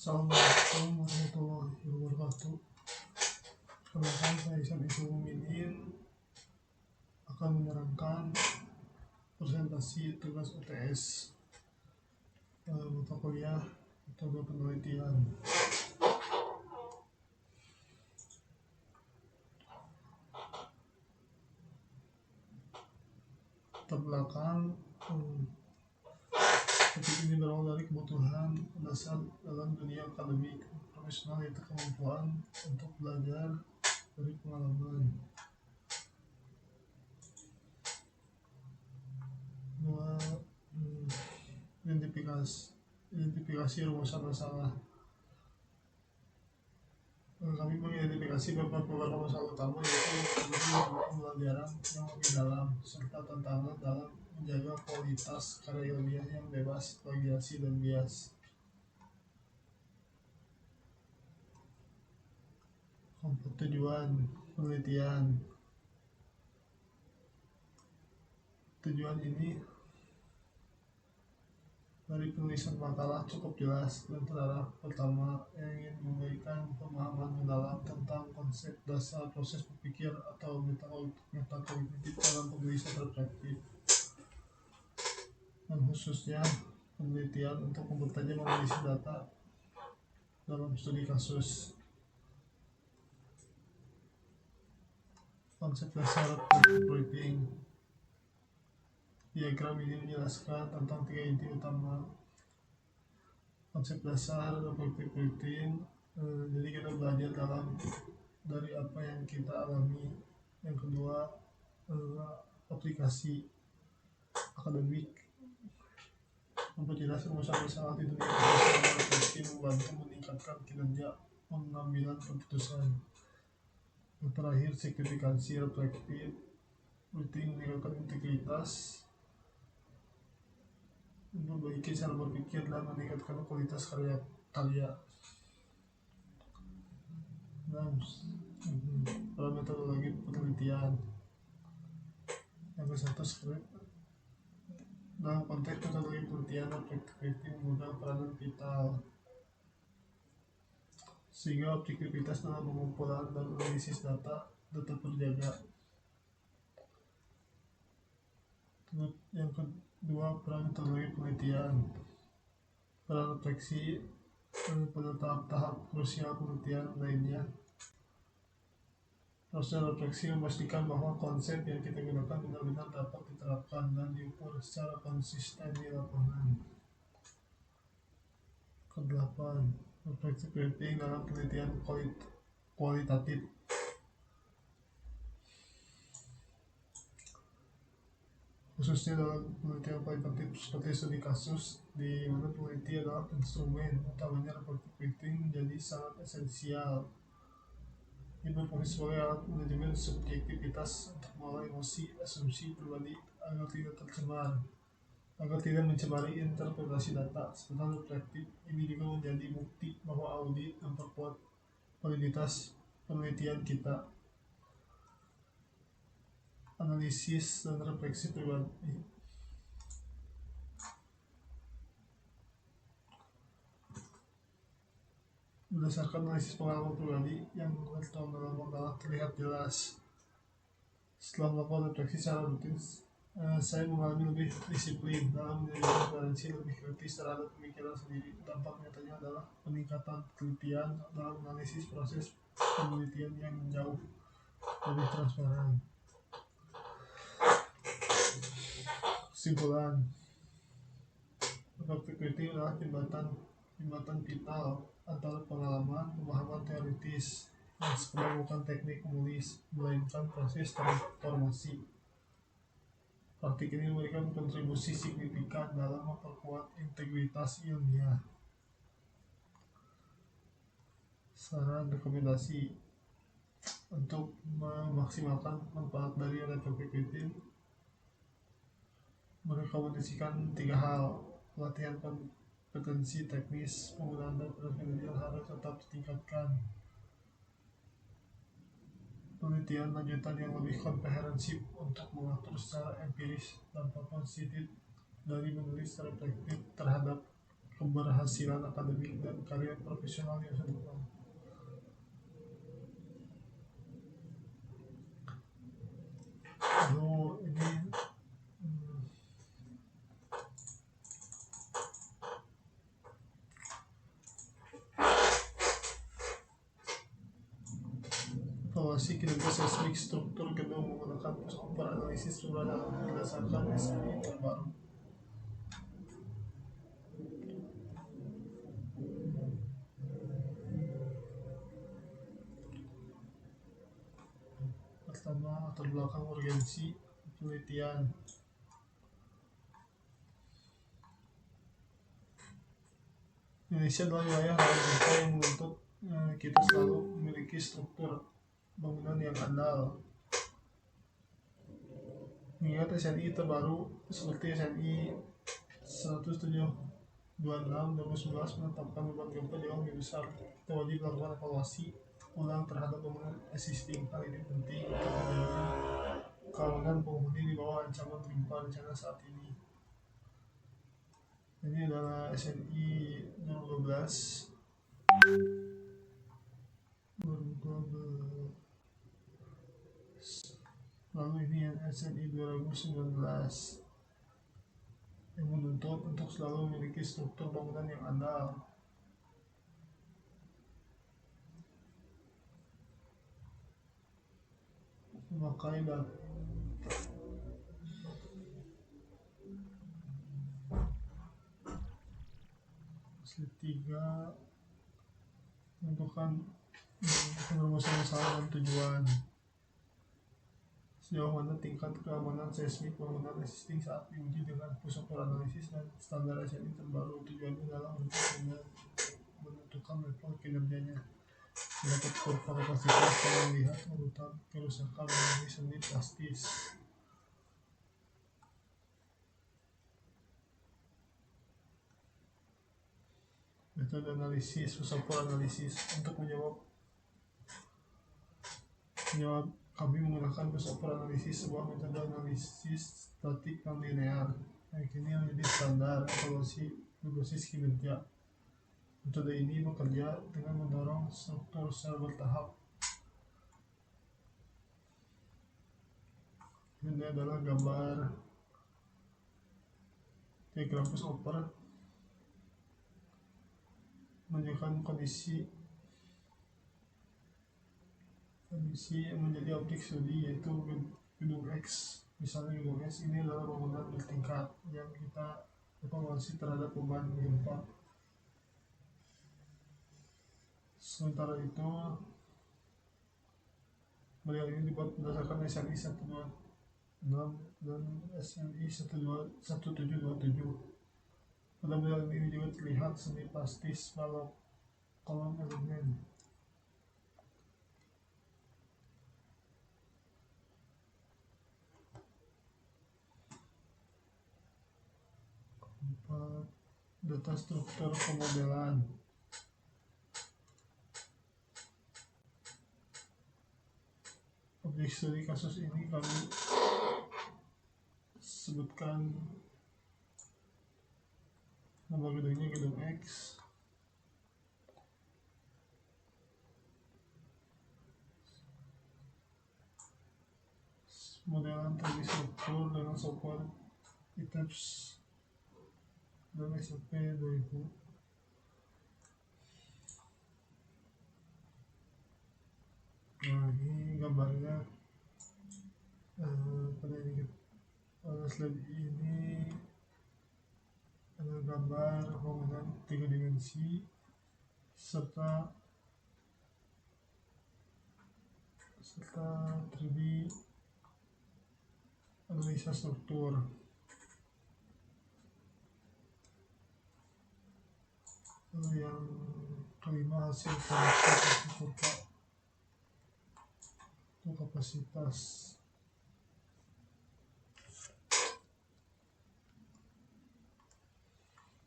Assalamualaikum warahmatullahi wabarakatuh. Perkenalkan, saya Ihsan Ismail Mukminin akan menerangkan presentasi tugas UTS mata kuliah metode penelitian. Terbelakang, topik ini berawal dari kebutuhan dasar dalam dunia akademik profesional, yaitu kemampuan untuk belajar dari pengalaman. Identifikasi rumusan masalah. Kami mengidentifikasi beberapa masalah utama, yaitu pembelajaran yang lebih dalam serta tantangan dalam menjaga kualitas karya ilmiah yang bebas plagiasi dan bias. Tujuan penelitian. Tujuan ini dari penulisan makalah cukup jelas dan terarah. Pertama, yang ingin memberikan pemahaman mendalam tentang konsep dasar proses berpikir atau metakognitif dalam penulisan reflektif, dan khususnya penelitian untuk mempertajam analisis data dalam studi kasus. Konsep dasar reflective writing. Diagram ini menjelaskan tentang tiga inti utama konsep dasar reflective writing. Jadi kita belajar dari apa yang kita alami. Yang kedua, aplikasi akademik, memperjelas rumusan masalah di dunia profesional reflektif, membantu meningkatkan kinerja pengambilan keputusan. Yang terakhir, signifikansi reflective writing, meningkatkan integritas, memperbaiki cara berpikir dan meningkatkan kualitas karya. Dan dalam metodologi penelitian, yang ke-1, dalam konteks metodologi penelitian, objektivitas memegang peranan vital sehingga objektivitas dalam pengumpulan dan analisis data tetap terjaga. Yang kedua, peran metodologi penelitian. Peran refleksi pada tahap-tahap krusial penelitian lainnya. Proses refleksi memastikan bahwa konsep yang kita gunakan benar-benar dapat diterapkan dan diukur secara konsisten di lapangan. Kedelapan, reflective writing dalam penelitian kualitatif. Khususnya dalam penelitian kualitatif seperti studi kasus, di mana peneliti adalah instrumen utamanya, reflective writing menjadi sangat esensial. Ini berfungsi sebagai alat manajemen subjektivitas untuk mengolah emosi, asumsi pribadi agar tidak mencemari interpretasi data. Sementara reflektif ini juga menjadi bukti bahwa audit memperkuat validitas penelitian kita. Analisis dan refleksi pribadi. Berdasarkan analisis pengalaman pribadi yang tertuang dalam makalah terlihat jelas. Setelah melakukan refleksi secara rutin, saya mengalami lebih disiplin dalam menjadikan referensi, lebih kritis terhadap pemikiran sendiri. Dampak nyatanya adalah peningkatan penelitian dalam analisis proses penelitian yang jauh lebih transparan. Kesimpulan, reflective writing adalah jembatan vital antara pengalaman, pemahaman teoritis, dan sekedar bukan teknik menulis, melainkan proses transformasi. Praktik ini memberikan kontribusi signifikan dalam memperkuat integritas ilmiah. Saran rekomendasi untuk memaksimalkan manfaat dari reflective writing, merekomendasikan 3 hal. Pelatihan kompetensi teknis, penggunaan dan penelitian harus tetap ditingkatkan. Penelitian lanjutan yang lebih komprehensif untuk mengatur secara empiris dampak positif dari menulis reflektif terhadap keberhasilan akademik dan karir profesional yang sempurna. Lalu ini evaluasi kinerja seismik struktur gedung menggunakan pusat analisis berdasarkan SNI terbaru. Pertama, latar belakang urgensi penelitian. Indonesia adalah wilayah terbuka yang menuntut kita selalu memiliki struktur bangunan yang andal. Mengingat SNI terbaru seperti SNI 107 26 2011 menetapkan beban gempa jauh lebih besar, kita wajib melakukan evaluasi ulang terhadap bangunan existing. Hal ini penting untuk menjaga keamanan penghuni di bawah ancaman gempa bencana saat ini. Ini adalah SNI 2012. Lalu ini yang SNI 2019 yang menuntut untuk selalu memiliki struktur bangunan yang andal. Memakai data slide 3 menentukan perumusan masalah dan tujuan. Sejauh mana tingkat keamanan seismik bangunan existing saat diuji dengan pusat analisis dan standar SNI terbaru. Tujuannya adalah untuk menentukan level kinerjanya. Dapat kurva kapasitas yang melihat urutan kerusakan menjadi seni plastis. Metode analisis, pusat analisis. Untuk menjawab kami menggunakan pusat analisis, sebuah metode analisis statik non linear yang kini menjadi standar evaluasi berbasis kinerja. Metode ini bekerja dengan mendorong struktur secara bertahap. Ini adalah gambar diagram pusat menunjukkan kondisi yang menjadi objek studi, yaitu gedung X. Misalnya gedung X ini adalah bangunan bertingkat yang kita evaluasi terhadap beban gempa. Sementara itu, model ini dibuat berdasarkan SNI 126 dan SNI 1727. Pada model ini juga terlihat seni plastis balok kolom elemen. Data struktur pemodelan. Objek studi kasus ini kami sebutkan nama gedungnya gedung X. Modelan terstruktur dengan software ITEPS dan SAP 2000. Nah, ini gambarnya pada slide ini ada gambar bangunan 3 dimensi serta 3D analisa struktur. Lalu yang kelima, hasil proyeksi kurva itu kapasitas.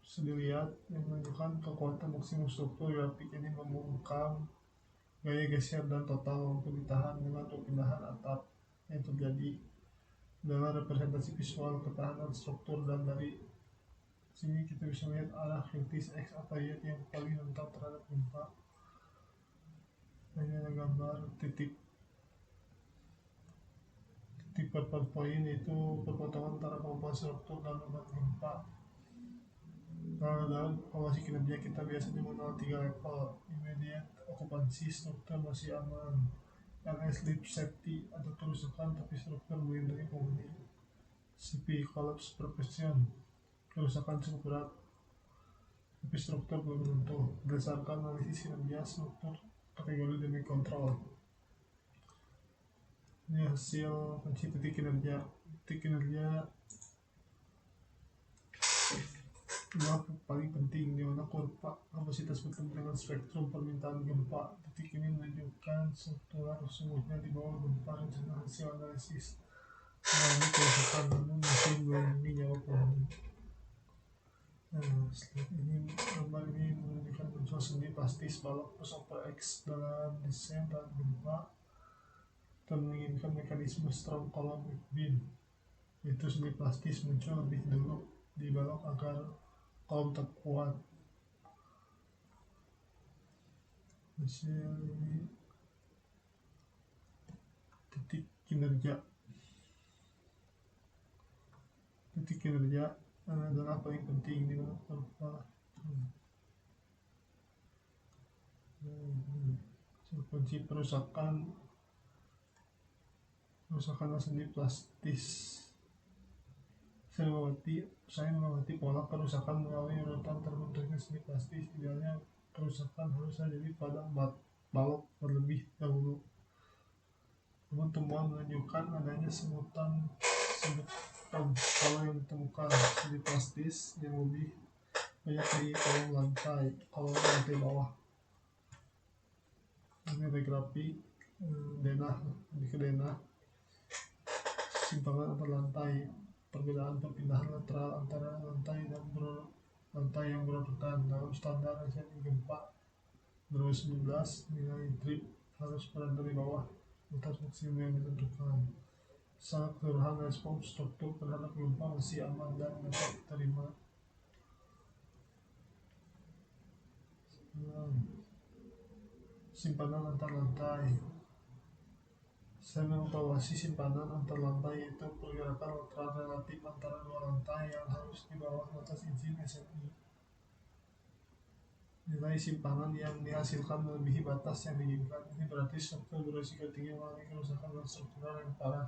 Bisa dilihat yang menunjukkan kekuatan maksimum struktur. Grafik ini membungkam gaya geser dan total mampu ditahan dengan perpindahan atap yang terjadi adalah representasi visual ketahanan struktur dan dari Sini kita bisa lihat arah kritis X atau Y yang paling rentan terhadap gempa. Ini ada gambar titik purple point, itu perpotongan antara kemampuan struktur dan beban gempa. Dalam evaluasi kinerja kita biasanya mengenal 3 level: immediate occupancy, struktur masih aman; LS leak safety, ada kerusakan tapi struktur melindungi penghuni; CP collapse prevention, kerusakan cukup berat tapi struktur belum runtuh. Berdasarkan analisis kinerja struktur kategori demi kontrol. Ini hasil kunci titik kinerja. Titik kinerja adalah paling penting, di mana kurva kapasitas bertemu dengan spektrum permintaan gempa. Titik ini menunjukkan struktural sesungguhnya di bawah gempa rencana hasil analisis mengalami kerusakan namun masih melindungi nyawa penghuni. Slide ini, gambar ini menunjukkan unsur sendi plastis balok pusat X dalam desain tahan gempa dan menginginkan mekanisme strong column beam, yaitu sendi plastis muncul lebih dulu di balok agar kolom terkuat. Hasil ini titik kinerja. Titik kinerja adalah paling penting di mana kurva kunci kerusakan sendi plastis. Saya mengamati pola kerusakan melalui urutan terbentuknya sendi plastis. Idealnya kerusakan harus terjadi pada balok terlebih dahulu. Namun temuan menunjukkan adanya sebutan pola yang ditemukan sendi plastis yang lebih banyak di kolom lantai bawah. Ini ada grafik denah, lebih ke denah, simpangan antar lantai, perbedaan perpindahan lateral antara lantai dan lantai yang berurutan. Dalam standar SNI gempa 2019, nilai drip harus berada di bawah batas maksimum yang ditentukan. Secara keseluruhan, respons struktur terhadap gempa masih aman dan dapat diterima. Simpanan antar lantai. Saya mengevaluasi simpanan antar lantai, yaitu pergerakan lateral relatif antara dua lantai yang harus di bawah batas izin SNI. Nilai simpanan yang dihasilkan melebihi batas yang diinginkan. Ini berarti struktur berisiko tinggi mengalami kerusakan dan struktural yang parah.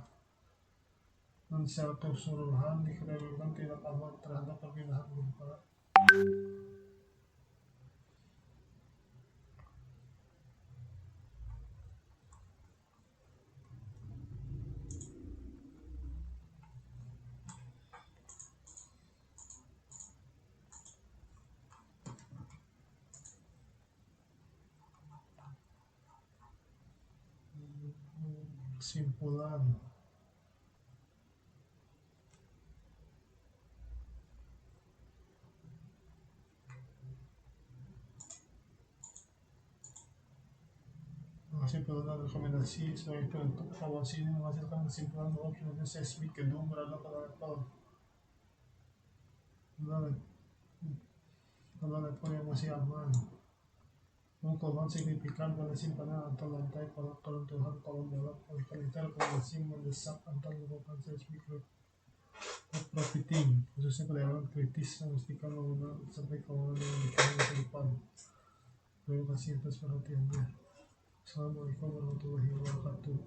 Dan secara keseluruhan dikategorikan tidak aman terhadap perpindahan gempa. Kesimpulan. Kesimpulan dan rekomendasi sebagai penutup, evaluasi ini menghasilkan kesimpulan bahwa kinerja seismik gedung berada pada level yang masih aman. Kelemahan signifikan pada simpanan antar lantai pada keruntuhan kolom balok. Oleh karena itu, rekomendasi mendesak antar melakukan seismik retrofitting, khususnya pada elemen kritis, memastikan bangunan sampai kawalan yang dikirim ke depan. Terima kasih atas perhatiannya. Assalamualaikum warahmatullahi wabarakatuh.